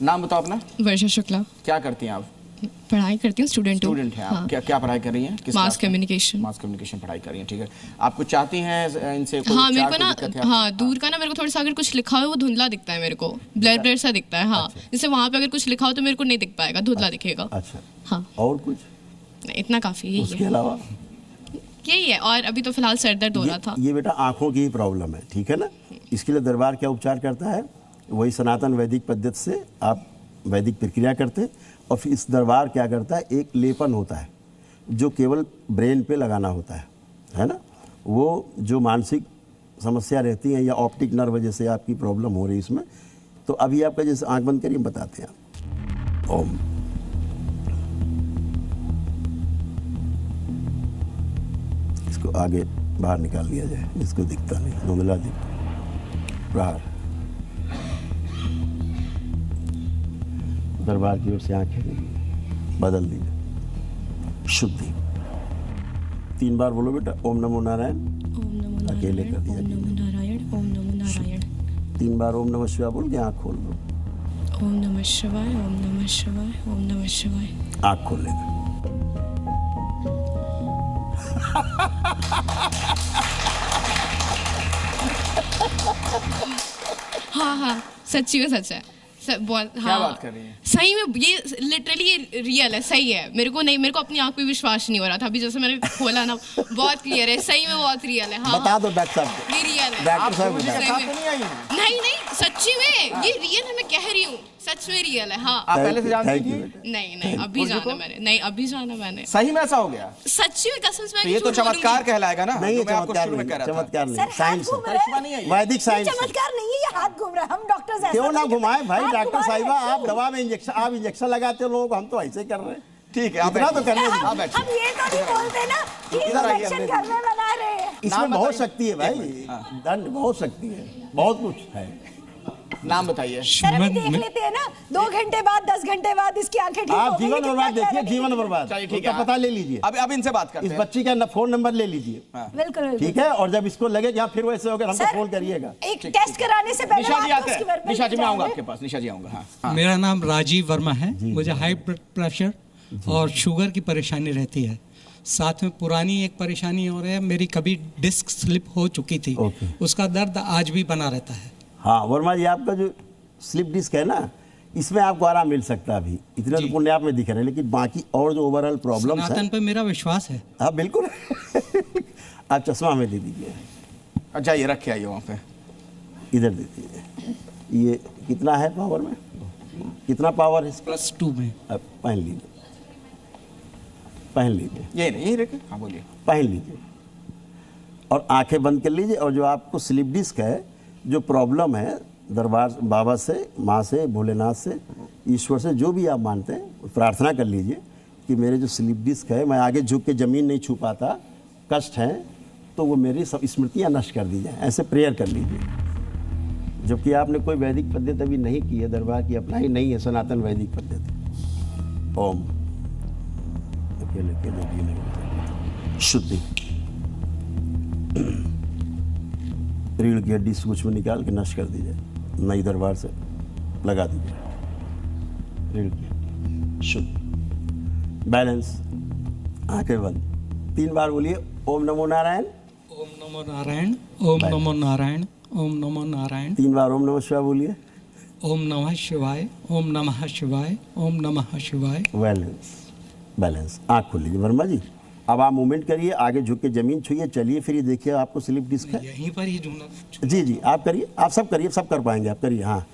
नाम बताओ अपना। वर्षा शुक्ला। क्या करती हैं आप? पढ़ाई करती हूँ, स्टूडेंट हूँ। स्टूडेंट हैं आप। हाँ। क्या पढ़ाई कर रही हैं? किस मास कम्युनिकेशन। मास कम्युनिकेशन पढ़ाई कर रही हैं, ठीक है। आपको चाहती हैं इनसे कोई हाँ, मेरे उपचार, को ना, कोई दिक्कत है? हाँ, दूर का ना मेरे को थोड़ा सा अगर कुछ लिखा हो वो धुंधला दिखता है मेरे को, ब्लर ब्लर सा दिखता है। हाँ, अच्छा। जैसे वहाँ पे अगर कुछ लिखा हो तो मेरे को नहीं दिख पाएगा, धुंधला दिखेगा। अच्छा, हाँ। और कुछ? नहीं, इतना काफी यही उसके है। अलावा यही है। और अभी तो फिलहाल सर दर्द हो रहा था। ये बेटा आंखों की ही प्रॉब्लम है, ठीक है ना। इसके लिए दरबार क्या उपचार करता है, वही सनातन वैदिक पद्धति से आप वैदिक प्रक्रिया करते हैं। और फिर इस दरबार क्या करता है, एक लेपन होता है जो केवल ब्रेन पे लगाना होता है ना। वो जो मानसिक समस्या रहती है या ऑप्टिक नर्व वजह से आपकी प्रॉब्लम हो रही है इसमें, तो अभी आपका जैसे आंख बंद करिए, बताते हैं आप। ओम। इसको आगे बाहर निकाल लिया जाए, इसको दिखता नहीं, धुंधला दिखता। प्रहार। दरबार की ओर से आंखें बदल दीजिए। शुद्धि 3 बार बोलो बेटा। ओम नमो नारायण। ओम नमो अकेले नारायण, कर दिया ओम नमो नारायण, ओम नमो नारायण। 3 बार ओम नमः शिवाय बोल के आँख खोल दो। ओम नमः शिवाय, ओम नमः शिवाय, ओम नमः शिवाय। आँख खोल लेना। हाँ हाँ, सच्ची में सच है। बहुत। हाँ, क्या बात कर रही हैं? सही में ये लिटरली ये रियल है, सही है। मेरे को अपनी आंख पे विश्वास नहीं हो रहा था। अभी जैसे मैंने खोला ना, बहुत क्लियर है, सही में बहुत रियल है। हाँ, बता दो डॉक्टर साहब को। ये रियल है। डॉक्टर साहब मुझे बता। साथ तो नहीं आई हैं? नहीं नहीं, सच्ची में ये रियल है, मैं कह रही हूँ, सच में रियल है। हाँ। आप पहले से जानती थी? नहीं नहीं, अभी जाना मैंने। नहीं, अभी जाना मैंने। सही में ऐसा हो गया? सच्ची में, कसम से। तो ये तो चमत्कार कहलाएगा ना। नहीं, जो मैं आपको शुरू में कह रहा था। चमत्कार नहीं, साइंस है, करिश्मा नहीं है, वैदिक साइंस। चमत्कार नहीं है, ये हाथ घूम रहा है। हम डॉक्टर्स क्यों ना घुमाए भाई डॉक्टर साहिबा, आप दवा में इंजेक्शन, आप इंजेक्शन लगाते हो लोगों को, हम तो ऐसे कर रहे हैं। ठीक है, आप इतना तो करने दीजिए। हम ये तो नहीं बोलते ना कि इधर आइए, इंजेक्शन हमने- घर में बना रहे हैं। इसमें बहुत शक्ति है भाई, दंड बहुत शक्ति है, बहुत कुछ है। नाम बताइए। सर अभी देख लेते हैं ना, 2 घंटे बाद, 10 घंटे बाद इसकी आंखें ठीक हो आप गई, जीवन लेकिन बर्बाद क्या देखिए, करें? जीवन बर्बाद। चलिए ठीक उसका है, पता ले लीजिए। अब इनसे बात करते इस हैं। बच्ची का फोन नंबर ले लीजिए, बिल्कुल ठीक है। और जब इसको लगे कि हाँ फिर वैसे हो गया, हमको सर, फोन करिएगा। एक टेस्ट कराने से पहले निशा जी आप आते उसकी हैं। verbal निशा जी मैं आऊंगा जाएंगे। आपके पास। निशा जी आऊंगा। हाँ। मेरा नाम राजीव वर्मा है। मुझे हाई ब्लड प्रेशर और शुगर की परेशानी रहती है। साथ में पुरानी एक परेशानी और है, मेरी कभी डिस्क स्लिप हो चुकी थी, उसका दर्द आज भी बना रहता है। हाँ वर्मा जी, आपका जो स्लिप डिस्क है ना, इसमें आपको आराम मिल सकता है। अभी इतने तो पुण्य आप में दिख रहे हैं, लेकिन बाकी और जो ओवरऑल प्रॉब्लम है, सनातन पे मेरा विश्वास है। हाँ बिल्कुल। आप चश्मा में दे दीजिए। जाइए, रख के आइए वहाँ पे। इधर दे दीजिए। ये कितना है पावर में, कितना पावर है? +2 में। अब पहन लीजिए, पहन लीजिए, यही रखे। हाँ बोलिए। पहन लीजिए और आंखें बंद कर लीजिए। और जो आपको स्लिप डिस्क है, जो प्रॉब्लम है, दरबार बाबा से, माँ से, भोलेनाथ से, ईश्वर से, जो भी आप मानते हैं, प्रार्थना कर लीजिए कि मेरे जो स्लिप डिस्क है, मैं आगे झुक के ज़मीन नहीं छू पाता, कष्ट हैं, तो वो मेरी सब स्मृतियाँ नष्ट कर दी जाए। ऐसे प्रेयर कर लीजिए। जबकि आपने कोई वैदिक पद्धति अभी नहीं की है, दरबार की अपनाई नहीं है, सनातन वैदिक पद्धति। ओम। अकेले अकेले भी नहीं। शुद्धि। रीढ़ की हड्डी सूक्ष्म में निकाल के नष्ट कर दीजिए, नई दरबार से लगा दीजिए। रीढ़ की हड्डी शुद्ध, बैलेंस। आंखें बंद। 3 बार बोलिए ओम नमो नारायण। ओम नमो नारायण, ओम नमो नारायण, ओम नमो नारायण। 3 बार ओम नमः शिवाय बोलिए। ओम नमः शिवाय, ओम नमः शिवाय, ओम नमः शिवाय। Balance, balance. आँख खोल लीजिए वर्मा जी। अब आप मूवमेंट करिए, आगे झुक के जमीन छुइए, चलिए, फिर ये देखिए आपको स्लिप डिस्क है। यहीं पर ही झूमना। जी जी, आप करिए, आप सब करिए, सब कर पाएंगे आप। करिए, हाँ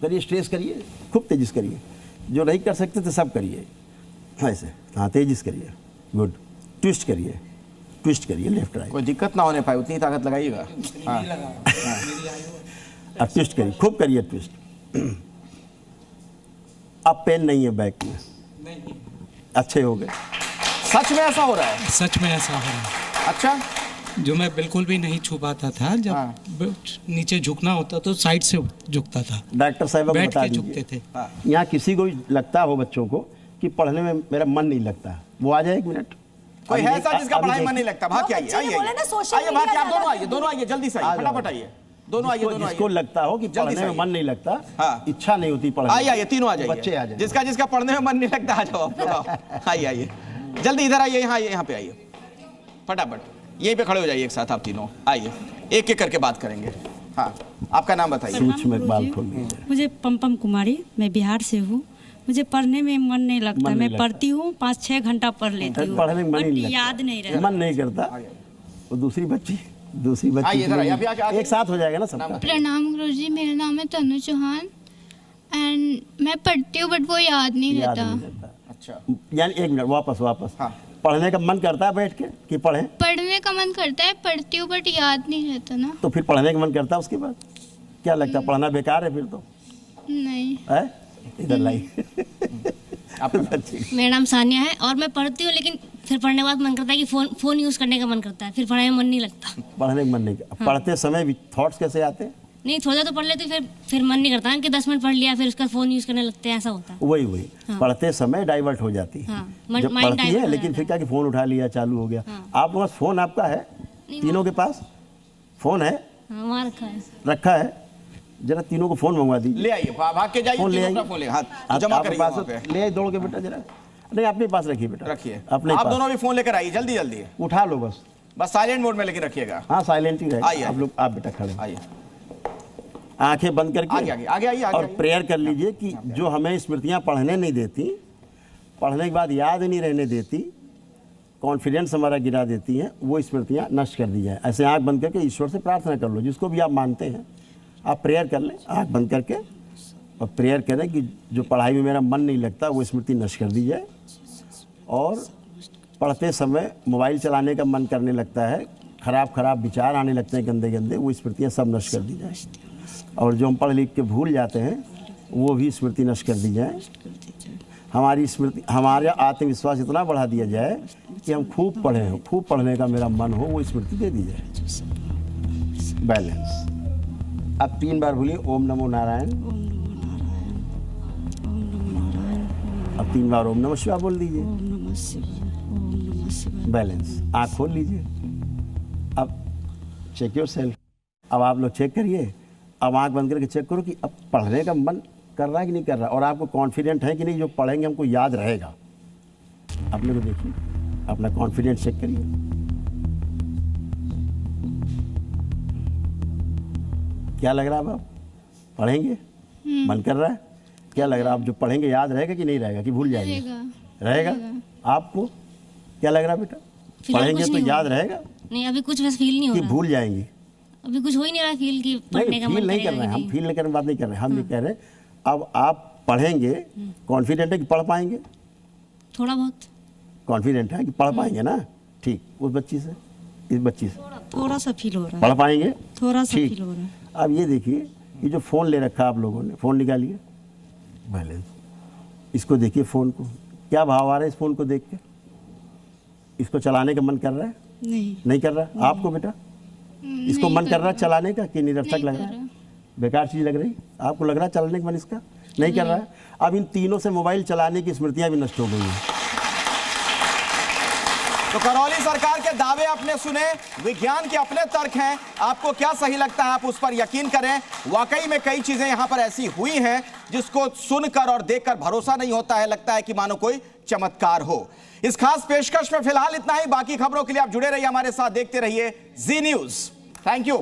करिए, स्ट्रेस करिए, खूब तेजी से करिए। जो नहीं कर सकते तो सब करिए, हाँ ऐसे, हाँ तेजी से करिए। गुड। ट्विस्ट करिए, ट्विस्ट करिए, लेफ्ट राइट। कोई दिक्कत ना होने पाए, उतनी ताकत लगाइएगा। हाँ। अब ट्विस्ट करिए, खूब करिए ट्विस्ट। अब पेन नहीं है बैक में, अच्छे हो गए। सच में ऐसा हो रहा है? सच में ऐसा हो रहा है। अच्छा। जो मैं बिल्कुल भी नहीं छू पाता था, जब नीचे झुकना होता तो साइड से झुकता था। डॉक्टर साहब बैठ बता के दीजिए, झुकते थे। यहाँ किसी को लगता हो बच्चों को कि पढ़ने में मेरा मन नहीं लगता, वो आ जाए 1 मिनट। कोई है ऐसा जिसका पढ़ाई मन नहीं लगता? भाग के आइए, बच्चे ने बोला ना, social आइए, भाग के media आप दोनों ज्यादा आइए, दोनों आइए, जल्दी से आइए, फटाफट आइए। दोनों आइए, दोनों जिसको लगता हो कि जल्दी पढ़ने में से मन नहीं लगता, हाँ। इच्छा नहीं होती पढ़ने आइए आइए, तीनों आ जाइए, बच्चे आ जाए, जिसका जिसका पढ़ने में मन नहीं लगता आ जाओ आप लोग। आइए आइए, जल्दी इधर आइए, यहाँ पे आइए फटाफट, यहीं पे खड़े हो जाइए एक साथ आप तीनों। आइए, एक एक करके बात करेंगे। हाँ, आपका नाम बताइए। सूक्ष्म इकबाल खोल लीजिए। मुझे पम्पम कुमारी, मैं बिहार से हूँ। मुझे पढ़ने में मन नहीं लगता, मैं पढ़ती हूँ 5-6 घंटा पढ़ लेती हूँ, पढ़ने में मन नहीं लगता, याद नहीं रहता, मन नहीं करता। वो दूसरी बच्ची एक साथ हो जाएगा ना सब। प्रणाम गुरुजी, मेरा नाम है तनु चौहान एंड मैं पढ़ती हूँ बट वो याद नहीं रहता। अच्छा, यानी 1 मिनट वापस। हाँ। पढ़ने का मन करता है बैठ के कि पढ़े? पढ़ने का मन करता है, पढ़ती हूँ बट याद नहीं रहता ना। तो फिर पढ़ने का मन करता है उसके बाद? क्या लगता है पढ़ना बेकार है फिर तो? नहीं है? इधर लाई। मेरा नाम सानिया है और मैं पढ़ती हूँ, लेकिन फिर पढ़ने के बाद मन करता है कि फोन यूज करने का मन करता है, फिर पढ़ाई में मन नहीं लगता। पढ़ने का मन नहीं करता। पढ़ते समय थॉट्स कैसे आते हैं? नहीं, थोड़ा तो पढ़ लेते, फिर मन नहीं करता कि 10 मिनट पढ़ लिया फिर उसका फोन यूज करने लगते हैं, ऐसा होता है। वही पढ़ते समय डाइवर्ट हो जाती है। जब पढ़ती है लेकिन फिर क्या कि फोन उठा लिया, चालू हो गया। आप पास फोन आपका है? तीनों के पास फोन है? वहाँ रखा है। जरा तीनों को फोन मंगवा दीजिए। ले आइए, भाग के जाइए, फोन ले तीनों का फोन ले, हाथ जमा करिए वहाँ पे। ले आइए दौड़ के बेटा जरा। नहीं, अपने पास रखिए बेटा, रखिए। अपने आप दोनों भी फोन लेकर आइए, जल्दी जल्दी उठा लो बस साइलेंट मोड में लेकिन रखिएगा। हाँ, साइलेंट ही आइए, रहे आप लोग। आप बेटा खड़े आइए, आंखें बंद करके आगे और प्रेयर कर लीजिए कि जो हमें स्मृतियाँ पढ़ने नहीं देती, पढ़ने के बाद याद नहीं रहने देती, कॉन्फिडेंस हमारा गिरा देती हैं, वो स्मृतियाँ नष्ट कर दी जाए। ऐसे आंख बंद करके ईश्वर से प्रार्थना कर लो, जिसको भी आप मानते हैं आप प्रेयर कर लें आंख बंद करके, और प्रेयर करें कि जो पढ़ाई में मेरा मन नहीं लगता वो स्मृति नष्ट कर दी जाए। और पढ़ते समय मोबाइल चलाने का मन करने लगता है, खराब विचार आने लगते हैं गंदे गंदे, वो स्मृतियाँ सब नष्ट कर दी जाए। और जो हम पढ़ लिख के भूल जाते हैं वो भी स्मृति नष्ट कर दी जाए। हमारी स्मृति, हमारा आत्मविश्वास इतना बढ़ा दिया जाए कि हम खूब पढ़ें, खूब पढ़ने का मेरा मन हो, वो स्मृति दे दी जाए। बैलेंस। अब 3 बार बोलिए ओम नमो नारायण। अब 3 बार ओम नमः शिवाय बोल दीजिए। बैलेंस। आँख खोल लीजिए। अब चेक योर सेल्फ। अब आप लोग चेक करिए। अब आँख बंद करके चेक करो कि अब पढ़ने का मन कर रहा है कि नहीं कर रहा, और आपको कॉन्फिडेंट है कि नहीं जो पढ़ेंगे हमको याद रहेगा। अपने को देखिए, अपना कॉन्फिडेंस चेक करिए। क्या लग रहा है? अब पढ़ेंगे मन कर रहा है? क्या लग रहा है? आप जो पढ़ेंगे याद रहेगा कि नहीं रहेगा, कि भूल जाएंगे? रहेगा। आपको क्या लग रहा है बेटा? पढ़ेंगे तो याद रहेगा? नहीं, अभी कुछ वैसे फील नहीं हो कि रहा। भूल जाएंगे? अभी कुछ हो ही नहीं रहा फील कि पढ़ने का मन नहीं कर रहे हैं हम, फील नहीं करने की बात नहीं कर रहे हैं हम। ये कह रहे हैं अब आप पढ़ेंगे, कॉन्फिडेंट है कि पढ़ पाएंगे? थोड़ा बहुत कॉन्फिडेंट है कि पढ़ पाएंगे ना? ठीक। उस बच्ची से, इस बच्ची से थोड़ा सा फील हो रहा है, पढ़ पाएंगे? थोड़ा सा ठीक। फील हो रहा है। अब ये देखिए, ये जो फ़ोन ले रखा आप लोगों ने, फ़ोन निकालिए। बैलेंस। इसको देखिए, फ़ोन को क्या भाव आ रहा है इस फ़ोन को देख के? इसको चलाने का मन कर रहा है? नहीं कर रहा। आपको बेटा इसको मन कर रहा है चलाने का कि निरर्थक लग रहा है, बेकार चीज़ लग रही? आपको लग रहा है चलाने का मन इसका? नहीं कर रहा है। अब इन तीनों से मोबाइल चलाने की स्मृतियाँ भी नष्ट हो गई हैं। तो करौली सरकार के दावे आपने सुने, विज्ञान के अपने तर्क हैं, आपको क्या सही लगता है आप उस पर यकीन करें। वाकई में कई चीजें यहां पर ऐसी हुई हैं जिसको सुनकर और देखकर भरोसा नहीं होता है, लगता है कि मानो कोई चमत्कार हो। इस खास पेशकश में फिलहाल इतना ही। बाकी खबरों के लिए आप जुड़े रहिए हमारे साथ, देखते रहिए जी न्यूज़। Thank you.